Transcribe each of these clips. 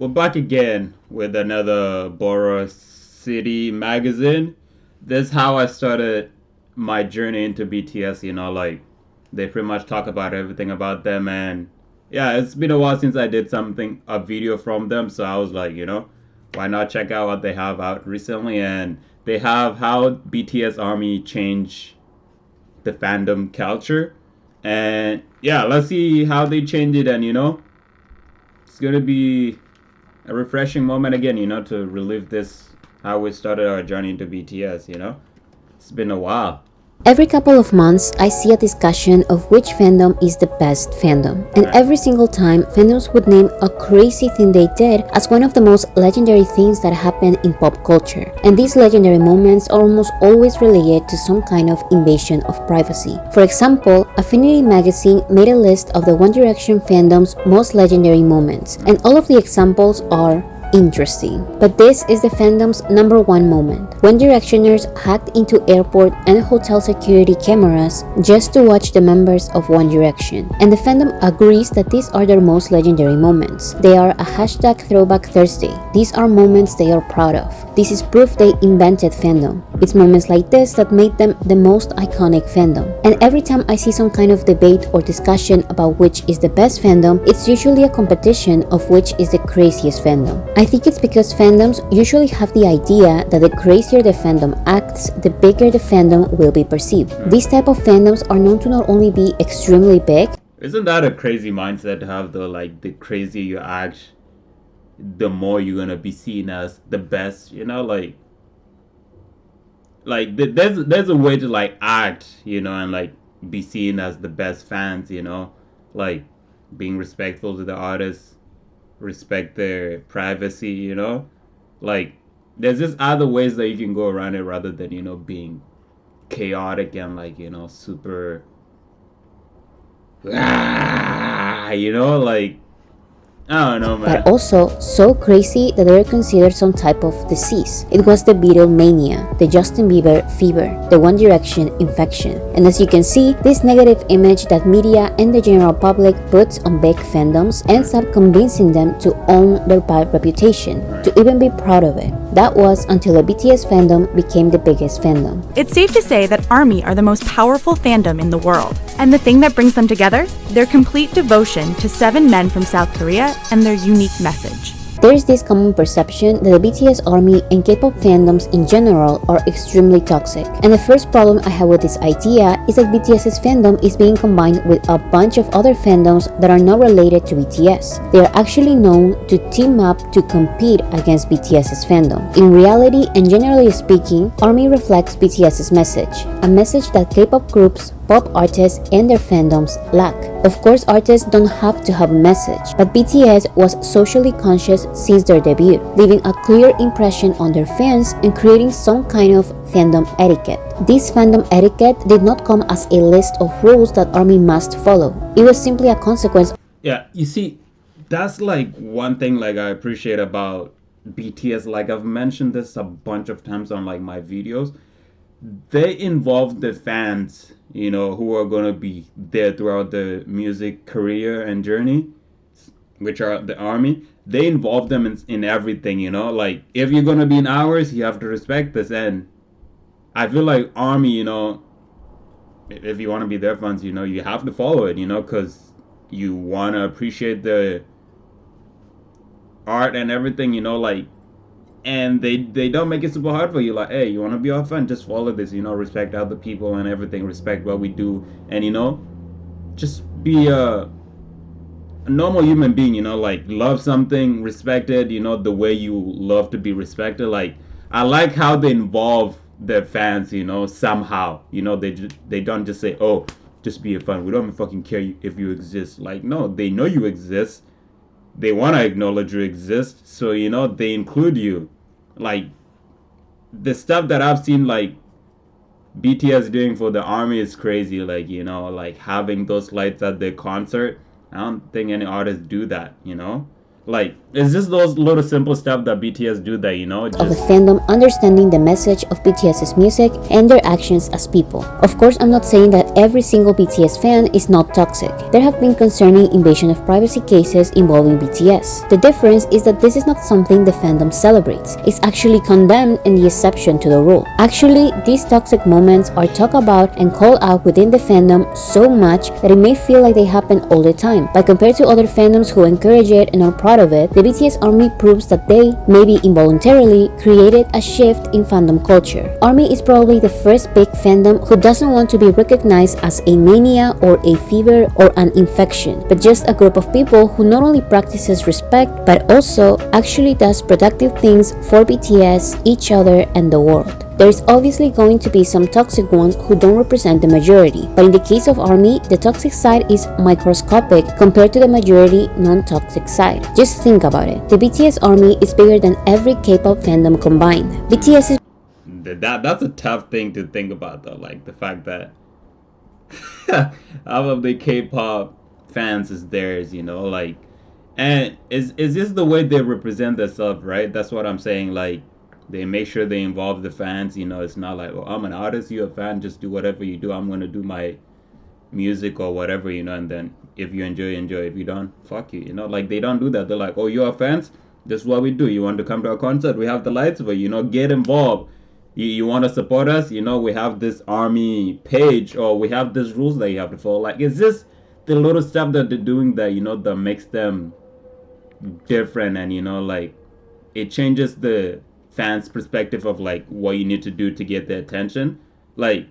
we're back again with another Borough City magazine. This is how I started my journey into BTS. Like they pretty much talk about everything about them, and yeah, it's been a while since I did a video from them. So I was like, why not check out what they have out recently? And they have how BTS ARMY changed the fandom culture, and yeah, let's see how they change it. And it's gonna be a refreshing moment again, to relive this how we started our journey into BTS. It's been a while. Every couple of months, I see a discussion of which fandom is the best fandom. And every single time, fandoms would name a crazy thing they did as one of the most legendary things that happened in pop culture. And these legendary moments are almost always related to some kind of invasion of privacy. For example, Affinity magazine made a list of the One Direction fandom's most legendary moments, and all of the examples are interesting. But this is the fandom's number one moment. One Directioners hacked into airport and hotel security cameras just to watch the members of One Direction. And the fandom agrees that these are their most legendary moments. They are a hashtag Throwback Thursday. These are moments they are proud of. This is proof they invented fandom. It's moments like this that made them the most iconic fandom. And every time I see some kind of debate or discussion about which is the best fandom, it's usually a competition of which is the craziest fandom. I think it's because fandoms usually have the idea that the crazier the fandom acts, the bigger the fandom will be perceived. These type of fandoms are known to not only be extremely big. Isn't that a crazy mindset to have, though? Like, the crazier you act, the more you're gonna be seen as the best. There's a way to like act, and like be seen as the best fans. Like being respectful to the artists, respect their privacy. Like there's just other ways that you can go around it rather than being chaotic and like super like I don't know, man. But also so crazy that they're considered some type of disease. It was the Beatlemania, the Justin Bieber fever, the One Direction infection. And as you can see, this negative image that media and the general public puts on big fandoms ends up convincing them to own their bad reputation, to even be proud of it. That was until the BTS fandom became the biggest fandom. It's safe to say that ARMY are the most powerful fandom in the world. And the thing that brings them together? Their complete devotion to 7 men from South Korea and their unique message. There is this common perception that the BTS ARMY and K-pop fandoms in general are extremely toxic. And the first problem I have with this idea is that BTS's fandom is being combined with a bunch of other fandoms that are not related to BTS. They are actually known to team up to compete against BTS's fandom. In reality, and generally speaking, ARMY reflects BTS's message, a message that K-pop groups, pop artists, and their fandoms lack. Of course, artists don't have to have a message, but BTS was socially conscious since their debut, leaving a clear impression on their fans and creating some kind of fandom etiquette. This fandom etiquette did not come as a list of rules that ARMY must follow. It was simply a consequence. Yeah, you see, that's like one thing like I appreciate about BTS. Like I've mentioned this a bunch of times on like my videos. They involve the fans, who are gonna be there throughout the music career and journey, which are the ARMY. They involve them in everything, like if you're gonna be in ours, you have to respect this. And I feel like ARMY, if you want to be their fans, you have to follow it, because you want to appreciate the art and everything, like, and they don't make it super hard for you. Like, hey, you want to be our fan, just follow this, respect other people and everything, respect what we do, and just be a normal human being, like love something, respect it, the way you love to be respected. Like I like how they involve their fans, somehow, they don't just say, oh, just be a fan, we don't even fucking care if you exist. Like, no, they know you exist, they want to acknowledge you exist, so they include you. Like the stuff that I've seen like BTS doing for the ARMY is crazy. Like like having those lights at their concert, I don't think any artists do that. Like it's just those little simple stuff that BTS do that of a just fandom understanding the message of BTS's music and their actions as people. Of course, I'm not saying that every single BTS fan is not toxic. There have been concerning invasion of privacy cases involving BTS. The difference is that this is not something the fandom celebrates. It's actually condemned and the exception to the rule. Actually, these toxic moments are talked about and called out within the fandom so much that it may feel like they happen all the time. But compared to other fandoms who encourage it and are proud of it, the BTS ARMY proves that they, maybe involuntarily, created a shift in fandom culture. ARMY is probably the first big fandom who doesn't want to be recognized as a mania or a fever or an infection, but just a group of people who not only practices respect but also actually does productive things for BTS, each other, and the world. There is obviously going to be some toxic ones who don't represent the majority, but in the case of ARMY, the toxic side is microscopic compared to the majority non-toxic side. Just think about it. The BTS ARMY is bigger than every K-pop fandom combined. BTS is that's a tough thing to think about though. Like the fact that half of the K-pop fans is theirs, like, and it's just the way they represent themselves, right? That's what I'm saying. Like they make sure they involve the fans. It's not like, oh, I'm an artist, you're a fan, just do whatever you do. I'm gonna do my music or whatever, and then if you enjoy, enjoy. If you don't, fuck you. Like they don't do that. They're like, oh, you're fans. This is what we do. You want to come to our concert? We have the lights for you. Get involved. You want to support us? We have this army page, or we have these rules that you have to follow. Like it's just the little stuff that they're doing that that makes them different, and like it changes the fans' perspective of like what you need to do to get their attention. Like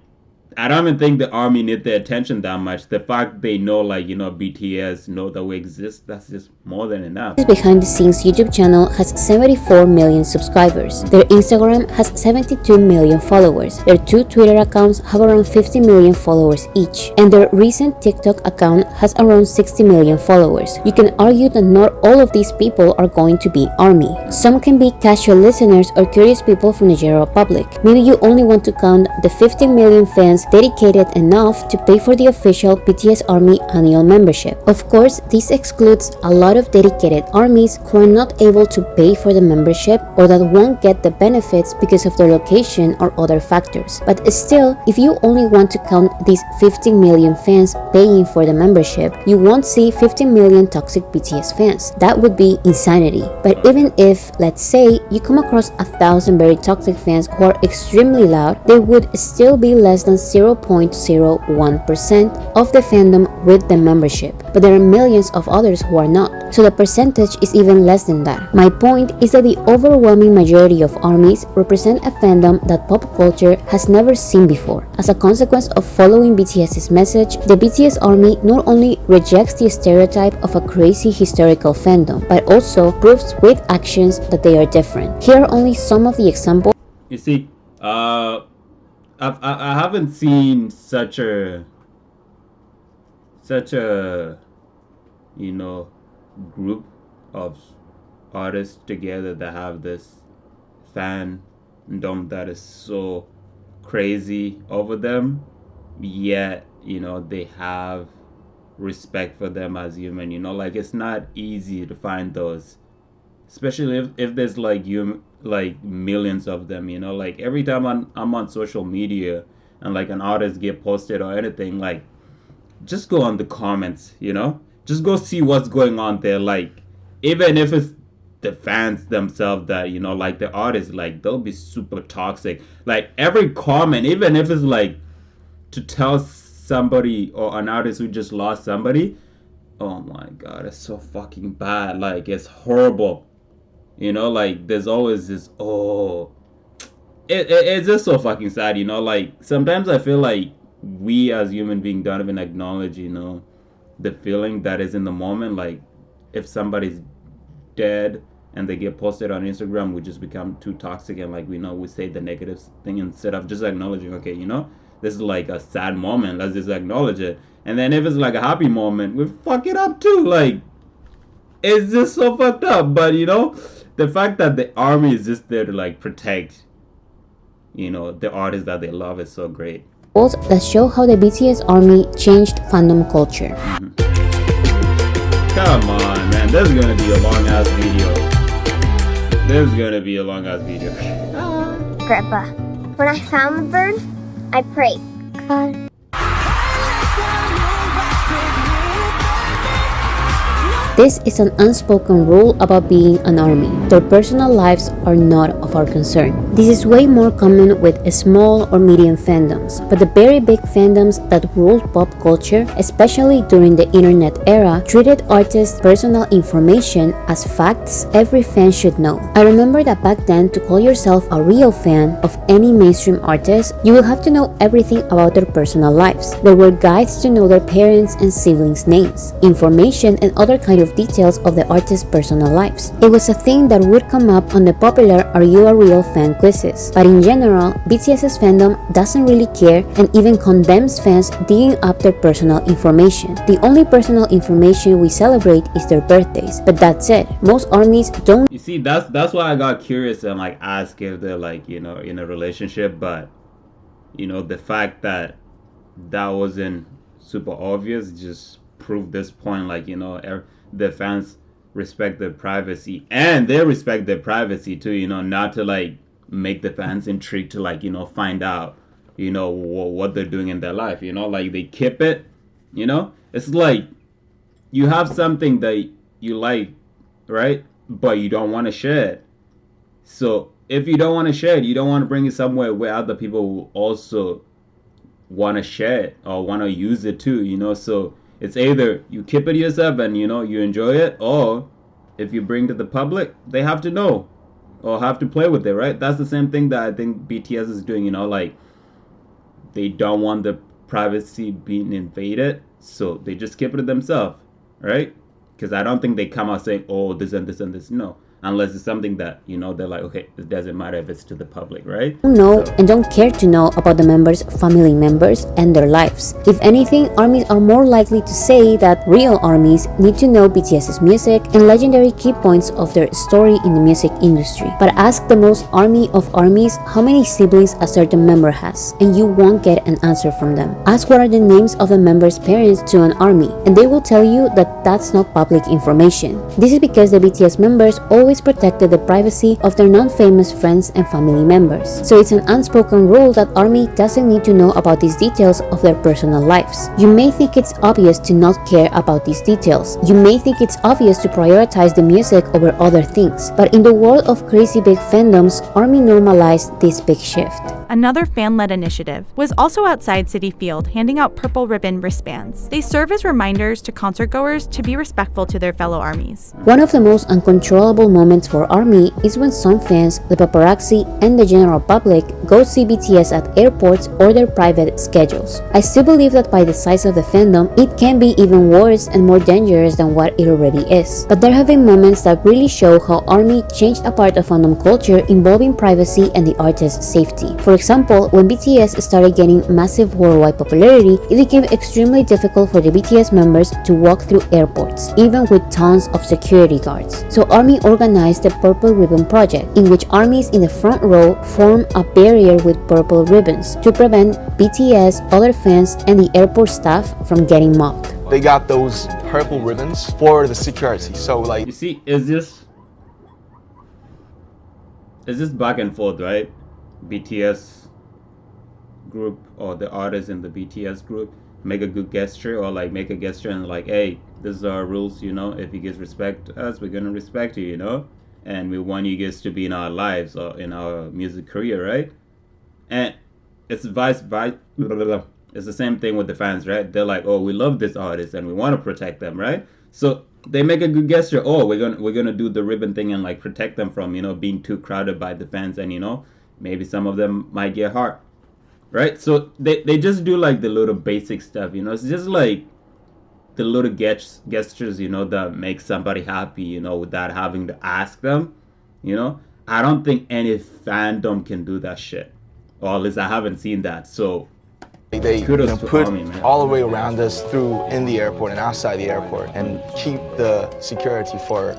I don't even think the army need their attention that much. The fact they know, like, BTS know that we exist, that's just more than enough. behind the scenes YouTube channel has 74 million subscribers. Their Instagram has 72 million followers. Their two Twitter accounts have around 50 million followers each. And their recent TikTok account has around 60 million followers. You can argue that not all of these people are going to be ARMY. Some can be casual listeners or curious people from the general public. Maybe you only want to count the 15 million fans dedicated enough to pay for the official BTS ARMY annual membership. Of course, this excludes a lot of dedicated ARMYs who are not able to pay for the membership or that won't get the benefits because of their location or other factors. But still, if you only want to count these 15 million fans paying for the membership, you won't see 15 million toxic BTS fans. That would be insanity. But even if, let's say, you come across 1,000 very toxic fans who are extremely loud, there would still be less than 0.01% of the fandom with the membership, but there are millions of others who are not, so the percentage is even less than that. My point is that the overwhelming majority of ARMYs represent a fandom that pop culture has never seen before. As a consequence of following BTS's message, the BTS ARMY not only rejects the stereotype of a crazy historical fandom, but also proves with actions that they are different. Here are only some of the examples. You see, I haven't seen such a group of artists together that have this fandom that is so crazy over them, yet they have respect for them as human. Like it's not easy to find those, especially if there's like millions of them. Like every time I'm on social media and like an artist get posted or anything, like just go on the comments, just go see what's going on there. Like even if it's the fans themselves that like the artists, like they'll be super toxic. Like every comment, even if it's like to tell somebody or an artist who just lost somebody, oh my god, it's so fucking bad. Like it's horrible. Like there's always this, oh, it's just so fucking sad. Like sometimes I feel like we as human beings don't even acknowledge the feeling that is in the moment. Like if somebody's dead and they get posted on Instagram, we just become too toxic, and like we say the negative thing instead of just acknowledging, okay, this is like a sad moment, let's just acknowledge it. And then if it's like a happy moment, we fuck it up too. Like it's just so fucked up. But the fact that the army is just there to like protect the artists that they love is so great. That show how the BTS ARMY changed fandom culture. Come on, man. This is gonna be a long ass video. This is gonna be a long ass video. Grandpa, when I found the bird, I prayed. God. This is an unspoken rule about being an ARMY. Their personal lives are not of our concern. This is way more common with small or medium fandoms, but the very big fandoms that ruled pop culture, especially during the internet era, treated artists' personal information as facts every fan should know. I remember that back then, to call yourself a real fan of any mainstream artist, you will have to know everything about their personal lives. There were guides to know their parents' and siblings' names, information, and other kind of details of the artist's personal lives. It was a thing that would come up on the popular "Are You a Real Fan?" quizzes. But in general, BTS's fandom doesn't really care and even condemns fans digging up their personal information. The only personal information we celebrate is their birthdays, but that's it. Most armies don't. You see, that's why I got curious and like ask if they're like, you know, in a relationship, but you know, the fact that that wasn't super obvious just proved this point, like, you know, the fans respect their privacy and they respect their privacy too, you know, not to like make the fans intrigued to like, you know, find out, you know, what they're doing in their life, you know, like they keep it, you know. It's like you have something that you like, right, but you don't want to share it. So if you don't want to share it, you don't want to bring it somewhere where other people will also want to share it or want to use it too, you know. So it's either you keep it yourself and, you know, you enjoy it, or if you bring to the public, they have to know or have to play with it, right? That's the same thing that I think BTS is doing, you know, like they don't want the privacy being invaded, so they just keep it to themselves, right? Because I don't think they come out saying, oh, this and this and this. No, unless it's something that, you know, they're like, okay, it doesn't matter if it's to the public, right? Know and don't care to know about the members' family members and their lives. If anything, armies are more likely to say that real armies need to know BTS's music and legendary key points of their story in the music industry. But ask the most army of armies how many siblings a certain member has, and you won't get an answer from them. Ask what are the names of the members' parents to an army, and they will tell you that that's not public information. This is because the BTS members always protected the privacy of their non-famous friends and family members. So it's an unspoken rule that ARMY doesn't need to know about these details of their personal lives. You may think it's obvious to not care about these details. You may think it's obvious to prioritize the music over other things. But in the world of crazy big fandoms, ARMY normalized this big shift. Another fan-led initiative was also outside Citi Field handing out purple ribbon wristbands. They serve as reminders to concertgoers to be respectful to their fellow armies. One of the most uncontrollable moments for ARMY is when some fans, the paparazzi, and the general public go see BTS at airports or their private schedules. I still believe that by the size of the fandom, it can be even worse and more dangerous than what it already is. But there have been moments that really show how ARMY changed a part of fandom culture involving privacy and the artist's safety. For example, when BTS started gaining massive worldwide popularity, it became extremely difficult for the BTS members to walk through airports, even with tons of security guards. So ARMY organized the Purple Ribbon Project, in which armies in the front row form a barrier with purple ribbons to prevent BTS, other fans, and the airport staff from getting mobbed. They got those purple ribbons for the security, so like... You see, is this back and forth, right? BTS group or the artists in the BTS group make a good gesture or like make a gesture and like, hey, this is our rules, you know, if you guys respect us, we're gonna respect you, you know, and we want you guys to be in our lives or in our music career, right? And it's vice blah, blah, blah. It's the same thing with the fans, right? They're like, oh, we love this artist and we want to protect them, right? So they make a good gesture. Oh, we're gonna do the ribbon thing and like protect them from, you know, being too crowded by the fans, and you know, maybe some of them might get hurt, right? So they just do like the little basic stuff, you know. It's just like the little gestures, you know, that make somebody happy, you know, without having to ask them, you know. I don't think any fandom can do that shit, or at least I haven't seen that. So they kudos to put ARMY, man. all the way around us through in the airport and outside the airport and keep the security for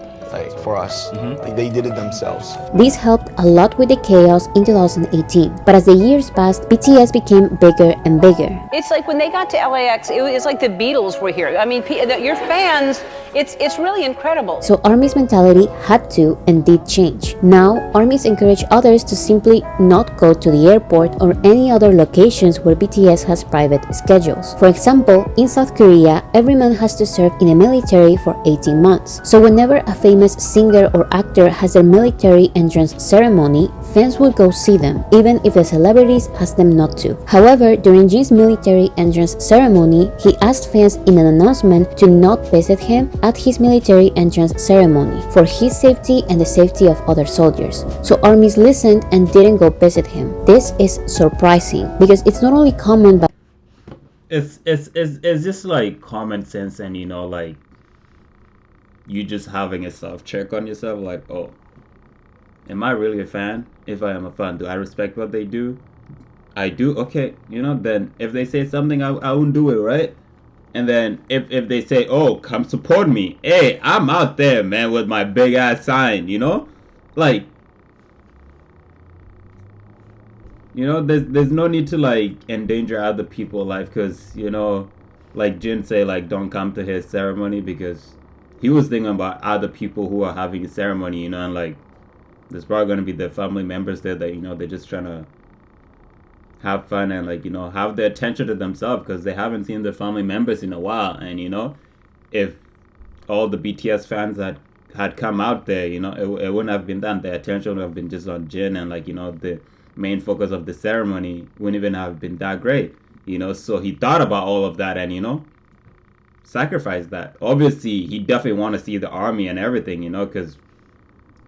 us. Like they did it themselves. This helped a lot with the chaos in 2018, but as the years passed, BTS became bigger and bigger. It's like when they got to LAX, it was like the Beatles were here. I mean, your fans It's really incredible. So ARMY's mentality had to and did change. Now, ARMYs encourage others to simply not go to the airport or any other locations where BTS has private schedules. For example, in South Korea, every man has to serve in the military for 18 months. So whenever a famous singer or actor has their military entrance ceremony, fans will go see them, even if the celebrities ask them not to. However, during Jin's military entrance ceremony, he asked fans in an announcement to not visit him at his military entrance ceremony for his safety and the safety of other soldiers. So ARMYs listened and didn't go visit him. This is surprising because it's not only common but it's just like common sense, and like you just having a self check on yourself, like, oh, am I really a fan? If I am a fan, do I respect what they do? I do. Okay, then if they say something, I won't do it, right? And then if they say, oh, come support me, hey, I'm out there, man, with my big ass sign, like, there's no need to like endanger other people's life, because like Jin say, like, don't come to his ceremony, because he was thinking about other people who are having a ceremony, and like there's probably going to be their family members there that they're just trying to have fun and like have their attention to themselves, because they haven't seen their family members in a while. And if all the BTS fans had come out there, it wouldn't have been done. Their attention would have been just on Jin, and like the main focus of the ceremony wouldn't even have been that great. So he thought about all of that and sacrificed that. Obviously he definitely want to see the army and everything, because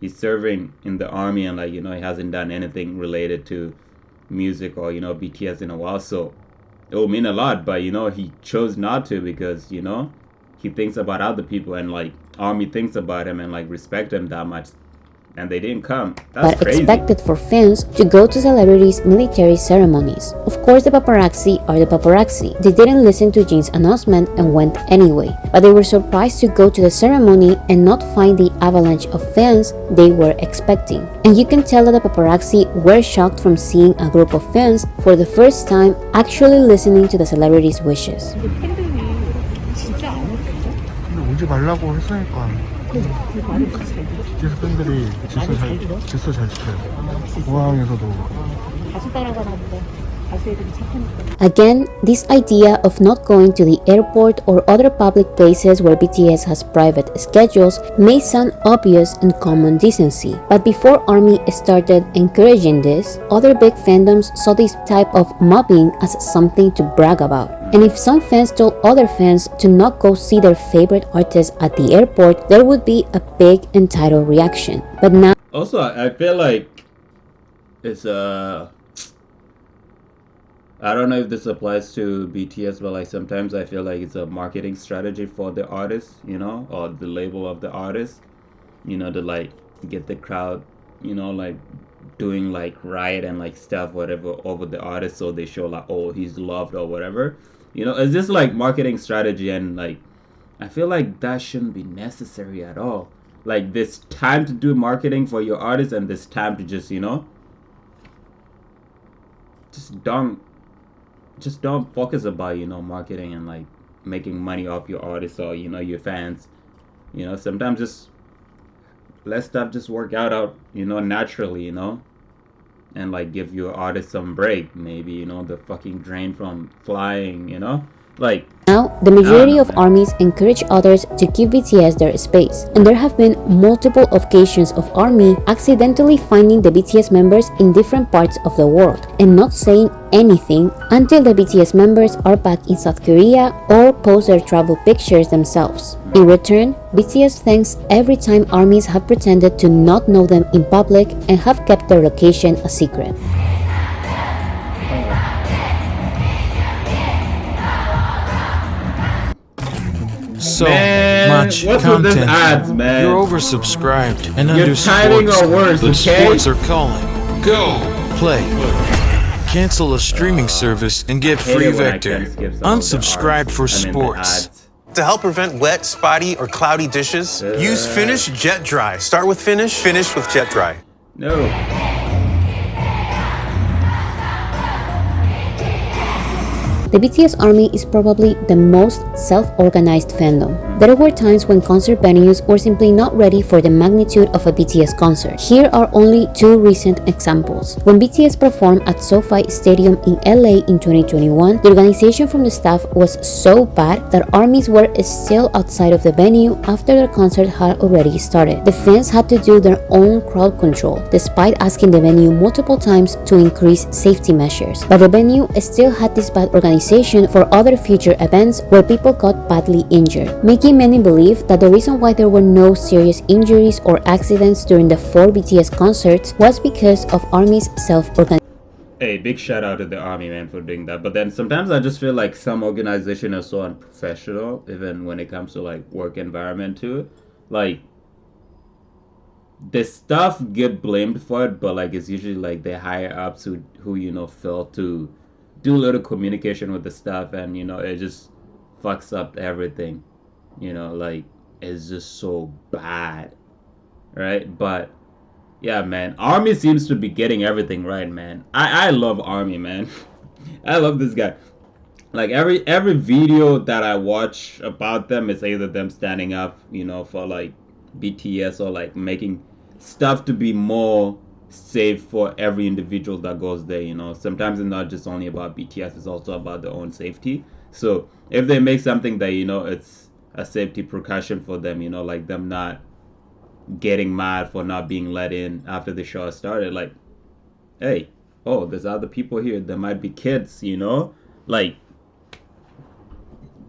he's serving in the army, and like he hasn't done anything related to music or BTS in a while, so it will mean a lot. But he chose not to, because he thinks about other people, and like army thinks about him and like respect him that much, and they didn't come. That's crazy. Expected for fans to go to celebrities' military ceremonies. Of course, the paparazzi are the paparazzi. They didn't listen to Jin's announcement and went anyway, but they were surprised to go to the ceremony and not find the avalanche of fans they were expecting. And you can tell that the paparazzi were shocked from seeing a group of fans for the first time actually listening to the celebrities' wishes. 오지 말라고 했으니까 BTS 팬들이 질서 잘 지켜요. 공항에서도 다시 따라가는데 다시 애들이 착하니까. Again, this idea of not going to the airport or other public places where BTS has private schedules may sound obvious and common decency, but before ARMY started encouraging this, other big fandoms saw this type of mobbing as something to brag about. And if some fans told other fans to not go see their favorite artists at the airport, there would be a big entitled reaction. But now also, I feel like it's I don't know if this applies to BTS, but like sometimes I feel like it's a marketing strategy for the artist, or the label of the artist, to like get the crowd, like doing like riot and like stuff, whatever, over the artist, so they show like, oh, he's loved or whatever. It's just like marketing strategy, and like I feel like that shouldn't be necessary at all. Like, there's time to do marketing for your artist, and there's time to just just don't focus about marketing and like making money off your artists or your fans. Sometimes just let stuff just work out naturally, and like give your artist some break. Maybe the fucking drain from flying, like. Now, the majority of armies encourage others to give BTS their space, and there have been multiple occasions of ARMY accidentally finding the BTS members in different parts of the world and not saying anything until the BTS members are back in South Korea or post their travel pictures themselves. In return, BTS thanks every time armies have pretended to not know them in public and have kept their location a secret. So Man, much what's with this content. ads, man? You're oversubscribed and Your under timing sports, are worse, but okay? sports are calling. Go play. Cancel a streaming service and get hate free it when I Vector. can't skip some of the Unsubscribe ads. for I mean, the sports. ads. To help prevent wet, spotty, or cloudy dishes, use Finish Jet Dry. Start with Finish, finish with Jet Dry. No. The BTS ARMY is probably the most self-organized fandom. There were times when concert venues were simply not ready for the magnitude of a BTS concert. Here are only two recent examples. When BTS performed at SoFi Stadium in LA in 2021, the organization from the staff was so bad that armies were still outside of the venue after their concert had already started. The fans had to do their own crowd control, despite asking the venue multiple times to increase safety measures. But the venue still had this bad organization for other future events where people got badly injured, making many believe that the reason why there were no serious injuries or accidents during the 4 BTS concerts was because of ARMY's self-organization. Hey, big shout out to the army, man, for doing that. But then sometimes I just feel like some organization are so unprofessional, even when it comes to like work environment too. Like the stuff get blamed for it, but like it's usually like the higher ups who fail to do a little communication with the staff, and it just fucks up everything. Like it's just so bad, right? But yeah, man, Army seems to be getting everything right, man. I love Army, man. I love this guy. Like every video that I watch about them is either them standing up, for like BTS, or like making stuff to be more safe for every individual that goes there. Sometimes it's not just only about BTS, it's also about their own safety. So if they make something that it's a safety precaution for them, like them not getting mad for not being let in after the show started, like, hey, oh, there's other people here, there might be kids, like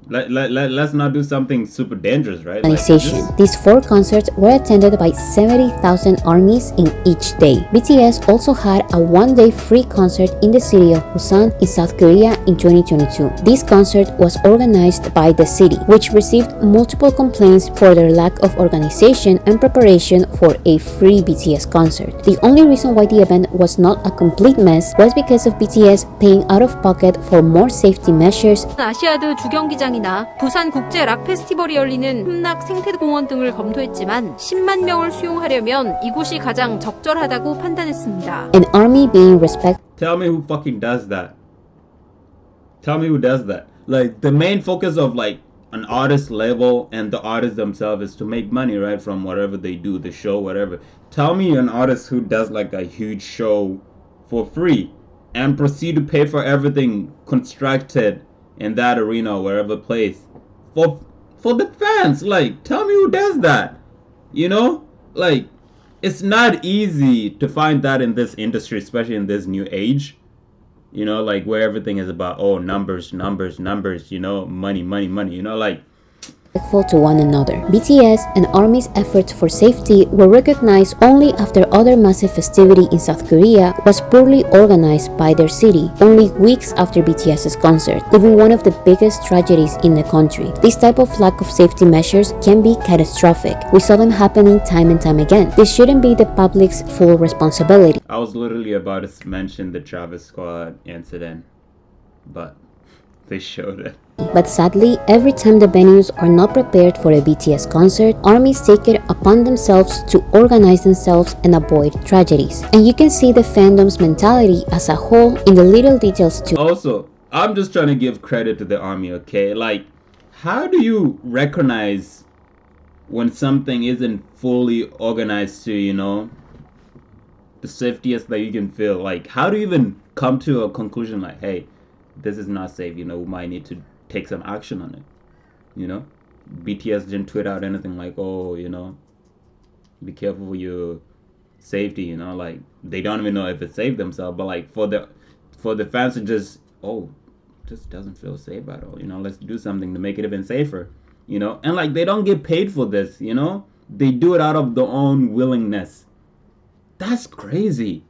let's not do something super dangerous, right? These 4 concerts were attended by 70,000 armies in each day. BTS also had a 1-day free concert in the city of Busan in South Korea in 2022. This concert was organized by the city, which received multiple complaints for their lack of organization and preparation for a free BTS concert. The only reason why the event was not a complete mess was because of BTS paying out of pocket for more safety measures. 아시아드 주경기장 부산 국제 락 페스티벌이 열리는 흠락 생태공원 등을 검토했지만 10만 명을 수용하려면 이곳이 가장 적절하다고 판단했습니다. An army being respected. Tell me who fucking does that. Tell me who does that. Like the main focus of like an artist label and the artists themselves is to make money, right, from whatever they do, the show, whatever. Tell me an artist who does like a huge show for free and proceed to pay for everything constructed in that arena or wherever place for the fans. Like, tell me who does that. Like, it's not easy to find that in this industry, especially in this new age, like where everything is about numbers, money, like to one another. BTS and ARMY's efforts for safety were recognized only after other massive festivity in South Korea was poorly organized by their city, only weeks after BTS's concert, leaving one of the biggest tragedies in the country. This type of lack of safety measures can be catastrophic. We saw them happening time and time again. This shouldn't be the public's full responsibility. I was literally about to mention the Travis Scott incident, but they showed it. But sadly, every time the venues are not prepared for a BTS concert, armies take it upon themselves to organize themselves and avoid tragedies. And you can see the fandom's mentality as a whole in the little details too. Also, I'm just trying to give credit to the army, okay? Like, how do you recognize when something isn't fully organized to, the safetiest that you can feel? Like, how do you even come to a conclusion like, hey, this is not safe, we might need to take some action on it, BTS didn't tweet out anything like, be careful for your safety, like they don't even know if it's safe themselves, but like for the fans to just doesn't feel safe at all, let's do something to make it even safer, and like they don't get paid for this, they do it out of their own willingness. That's crazy.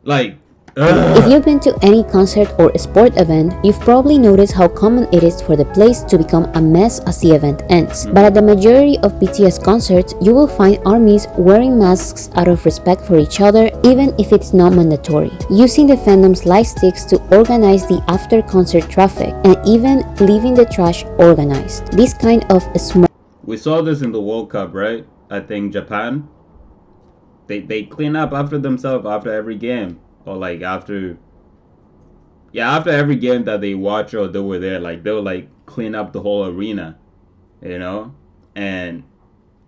Like, if you've been to any concert or a sport event, you've probably noticed how common it is for the place to become a mess as the event ends. But at the majority of BTS concerts, you will find armies wearing masks out of respect for each other, even if it's not mandatory, using the fandom's light sticks to organize the after-concert traffic, and even leaving the trash organized. This kind of small... We saw this in the World Cup, right? I think Japan. They clean up after themselves after every game. Or like after Yeah, after every game that they watch or they were there, like they'll like clean up the whole arena, you know? And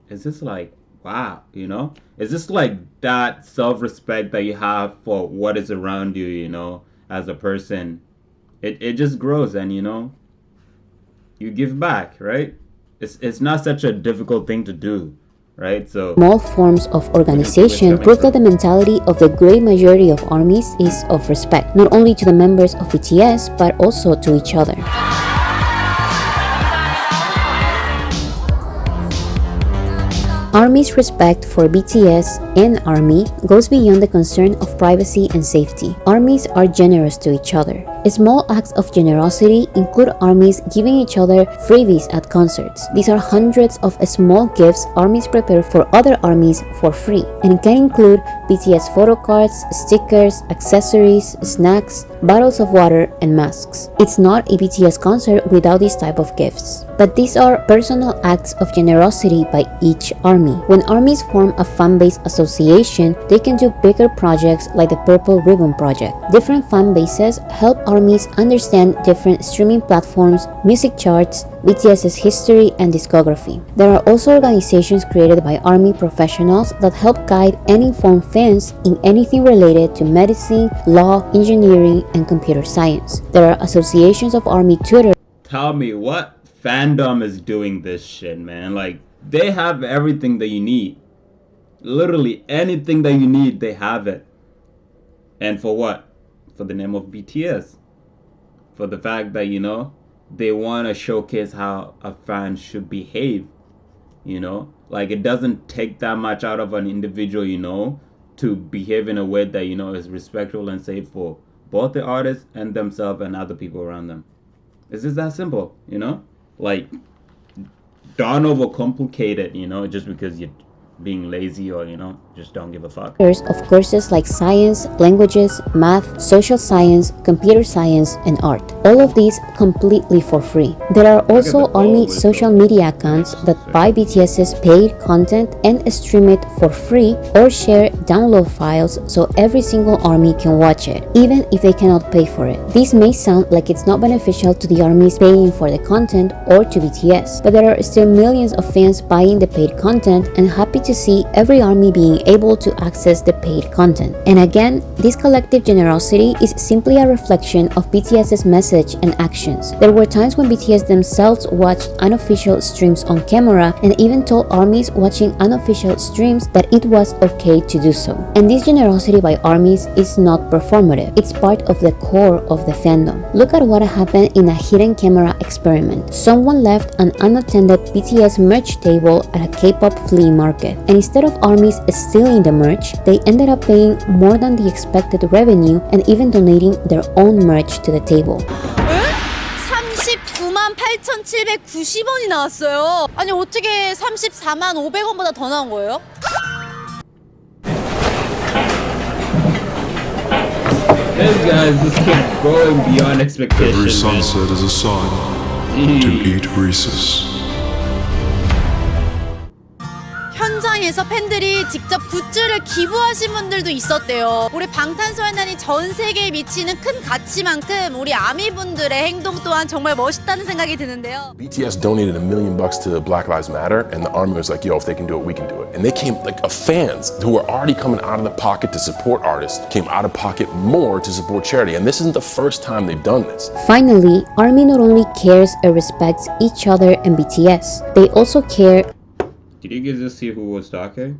it's just like, wow, you know? It's just like that self-respect that you have for what is around you, you know, as a person. It just grows, and you know, you give back, right? It's not such a difficult thing to do, right? So Small forms of organization prove that the mentality of the great majority of armies is of respect, not only to the members of BTS, but also to each other. ARMY's respect for BTS and ARMY goes beyond the concern of privacy and safety. ARMYs are generous to each other. Small acts of generosity include ARMYs giving each other freebies at concerts. These are hundreds of small gifts ARMYs prepare for other ARMYs for free, and it can include BTS photo cards, stickers, accessories, snacks, bottles of water, and masks. It's not a BTS concert without these type of gifts. But these are personal acts of generosity by each ARMY. When ARMYs form a fan-based association, they can do bigger projects like the Purple Ribbon Project. Different fan bases help ARMYs understand different streaming platforms, music charts, BTS's history and discography. There are also organizations created by ARMY professionals that help guide and inform fans in anything related to medicine, law, engineering, and computer science. There are associations of ARMY tutors. tell me what fandom is doing this shit, man. Like, they have everything that you need. Literally anything that you need, they have it. And for what? For the name of BTS. For the fact that, you know, they want to showcase how a fan should behave. You know, like, it doesn't take that much out of an individual, you know, to behave in a way that, you know, is respectful and safe for both the artist and themselves and other people around them. It's just that simple, you know? Like, don't overcomplicate it, you know, just because you're being lazy or, you know, just don't give a fuck. Of courses like science, languages, math, social science, computer science, and art. All of these completely for free. There are also ARMY social media accounts that buy BTS's paid content and stream it for free or share download files so every single ARMY can watch it, even if they cannot pay for it. This may sound like it's not beneficial to the ARMYs paying for the content or to BTS, but there are still millions of fans buying the paid content and happy to see every ARMY being able to access the paid content. And again, this collective generosity is simply a reflection of BTS's message and actions. There were times when BTS themselves watched unofficial streams on camera and even told ARMYs watching unofficial streams that it was okay to do so. And this generosity by ARMYs is not performative. It's part of the core of the fandom. Look at what happened in a hidden camera experiment. Someone left an unattended BTS merch table at a K-pop flea market. And instead of ARMYs stealing the merch, they ended up paying more than the expected revenue and even donating their own merch to the table. 39,890원이 나왔어요. 아니 어떻게 345,500원보다 더 나온 거예요? These guys just keep going beyond expectations. Every sunset is a sign to eat Reese's. 현장에서 팬들이 직접 굿즈를 기부하신 분들도 있었대요. 우리 방탄소년단이 전 세계에 미치는 큰 가치만큼 우리 아미분들의 행동 또한 정말 멋있다는 생각이 드는데요. BTS donated $1 million to Black Lives Matter, and the ARMY was like, yo, if they can do it, we can do it. And they came, like, fans who were already coming out of the pocket to support artists came out of pocket more to support charity. And this isn't the first time they've done this. Finally, ARMY not only cares and respects each other and BTS, they also care. Did you guys just see who was talking?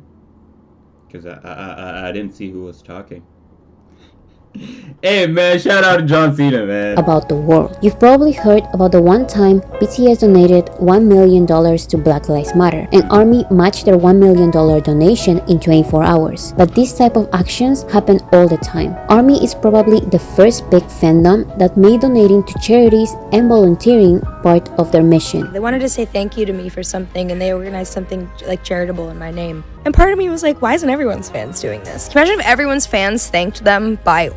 Because I didn't see who was talking. Hey man, shout out to John Cena, man. About the world. You've probably heard about the one time BTS donated $1 million to Black Lives Matter, and ARMY matched their $1 million donation in 24 hours. But these type of actions happen all the time. ARMY is probably the first big fandom that made donating to charities and volunteering part of their mission. They wanted to say thank you to me for something, and they organized something like Charitable in my name. And part of me was like, why isn't everyone's fans doing this? Can you imagine if everyone's fans thanked them by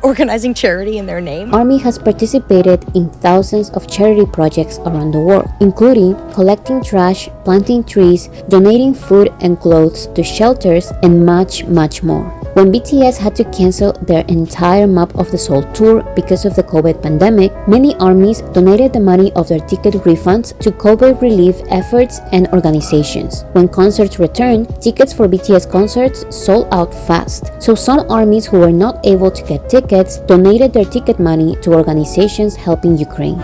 organizing charity in their name? ARMY has participated in thousands of charity projects around the world, including collecting trash, planting trees, donating food and clothes to shelters, and much more. When BTS had to cancel their entire Map of the Soul tour because of the COVID pandemic, many armies donated the money of their ticket refunds to COVID relief efforts and organizations. When concerts returned, tickets for BTS concerts sold out fast. So some armies who were not able to get tickets donated their ticket money to organizations helping Ukraine.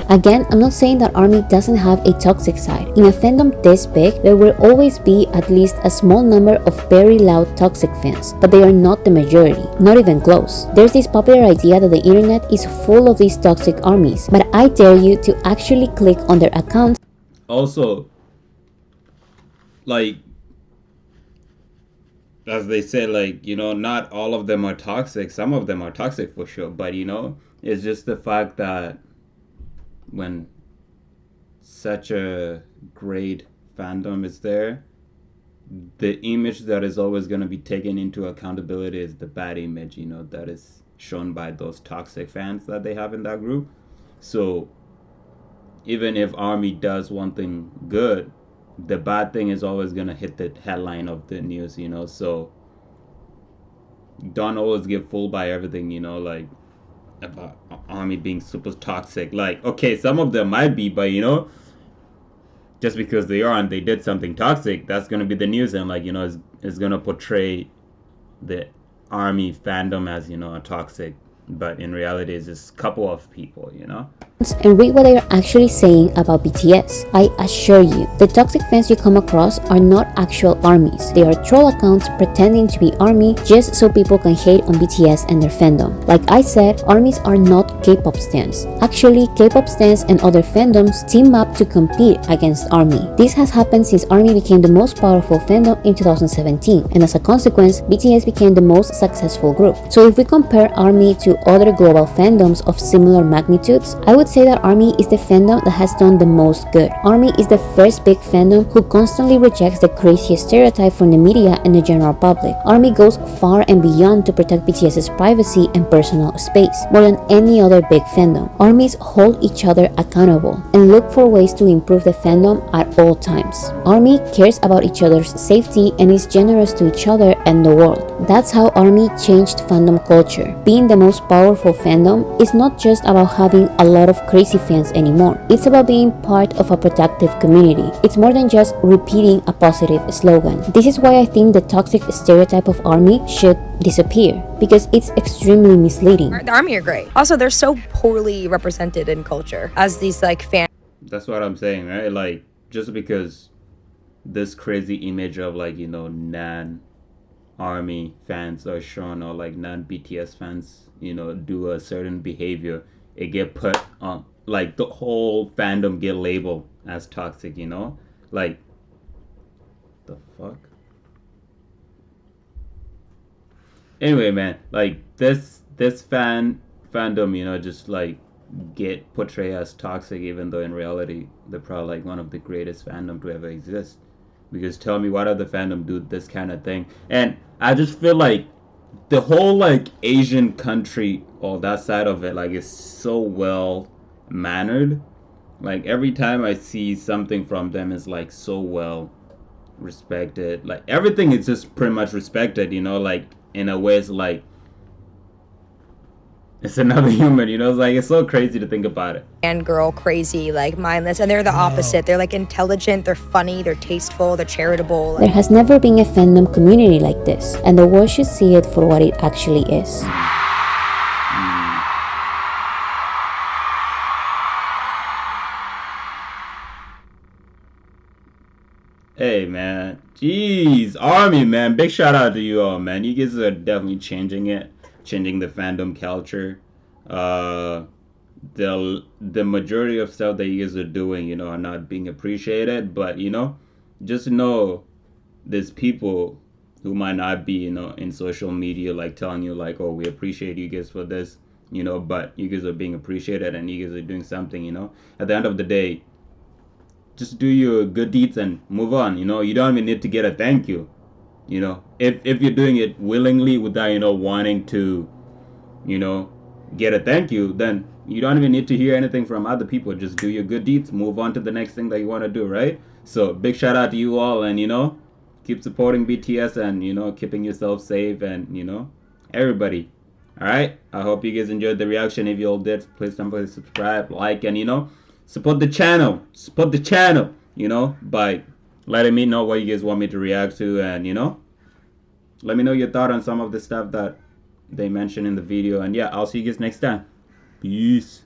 Again, I'm not saying that ARMY doesn't have a toxic side. In a fandom this big, there will always be at least a small number of very loud toxic fans, but they are not the majority, not even close. There's this popular idea that the internet is full of these toxic armies, but I dare you to actually click on their accounts. Also, like, as they say, like, not all of them are toxic. Some of them are toxic for sure, but it's just the fact that when such a great fandom is there, the image that is always going to be taken into accountability is the bad image, that is shown by those toxic fans that they have in that group. So even if ARMY does one thing good, the bad thing is always going to hit the headline of the news, so don't always get fooled by everything, like about ARMY being super toxic. Like, okay, some of them might be, but just because they are and they did something toxic, that's going to be the news, and like, it's going to portray the ARMY fandom as, a toxic, but in reality it's just a couple of people, and read what they are actually saying about BTS. I assure you, the toxic fans you come across are not actual armies. They are troll accounts pretending to be ARMY just so people can hate on BTS and their fandom. Like I said, armies are not K-pop stans. Actually, K-pop stans and other fandoms team up to compete against ARMY. This has happened since ARMY became the most powerful fandom in 2017, and as a consequence, BTS became the most successful group. So if we compare ARMY to other global fandoms of similar magnitudes, I would say that ARMY is the fandom that has done the most good. ARMY is the first big fandom who constantly rejects the craziest stereotype from the media and the general public. ARMY goes far and beyond to protect BTS's privacy and personal space, more than any other big fandom. ARMYs hold each other accountable and look for ways to improve the fandom at all times. ARMY cares about each other's safety and is generous to each other and the world. That's how ARMY changed fandom culture. Being the most powerful fandom is not just about having a lot of crazy fans anymore. It's about being part of a productive community. It's more than just repeating a positive slogan. This is why I think the toxic stereotype of ARMY should disappear, because it's extremely misleading. The ARMY are great. Also, they're so poorly represented in culture as these like fan. That's what I'm saying, right? Like, just because this crazy image of like, non-ARMY fans are shown, or like non-BTS fans, do a certain behavior, it get put on, like the whole fandom get labeled as toxic, like the fuck. Anyway, man, like this fandom, just like get portrayed as toxic, even though in reality they're probably like one of the greatest fandom to ever exist. Because tell me, what other fandom do this kind of thing? And I just feel like the whole like Asian country, or that side of it, like is so well mannered. Like every time I see something from them is like so well respected. Like everything is just pretty much respected, like in a way it's like it's another human, it's like it's so crazy to think about it. And girl crazy, like mindless, and they're the opposite. They're like intelligent, they're funny, they're tasteful, they're charitable. There has never been a fandom community like this, and the world should see it for what it actually is. Hey man, jeez, ARMY, man, big shout out to you all, man. You guys are definitely changing the fandom culture. The majority of stuff that you guys are doing, are not being appreciated, but just know there's people who might not be, in social media, like telling you like, oh, we appreciate you guys for this, but you guys are being appreciated and you guys are doing something, At the end of the day, just do your good deeds and move on, you don't even need to get a thank you, if you're doing it willingly without, wanting to, get a thank you, then you don't even need to hear anything from other people. Just do your good deeds, move on to the next thing that you want to do, right? So big shout out to you all, and keep supporting BTS, and keeping yourself safe, and everybody. All right, I hope you guys enjoyed the reaction. If you all did, please don't forget to subscribe, like, and support the channel. Support the channel, by letting me know what you guys want me to react to, and let me know your thought on some of the stuff that they mentioned in the video. And yeah, I'll see you guys next time. Peace.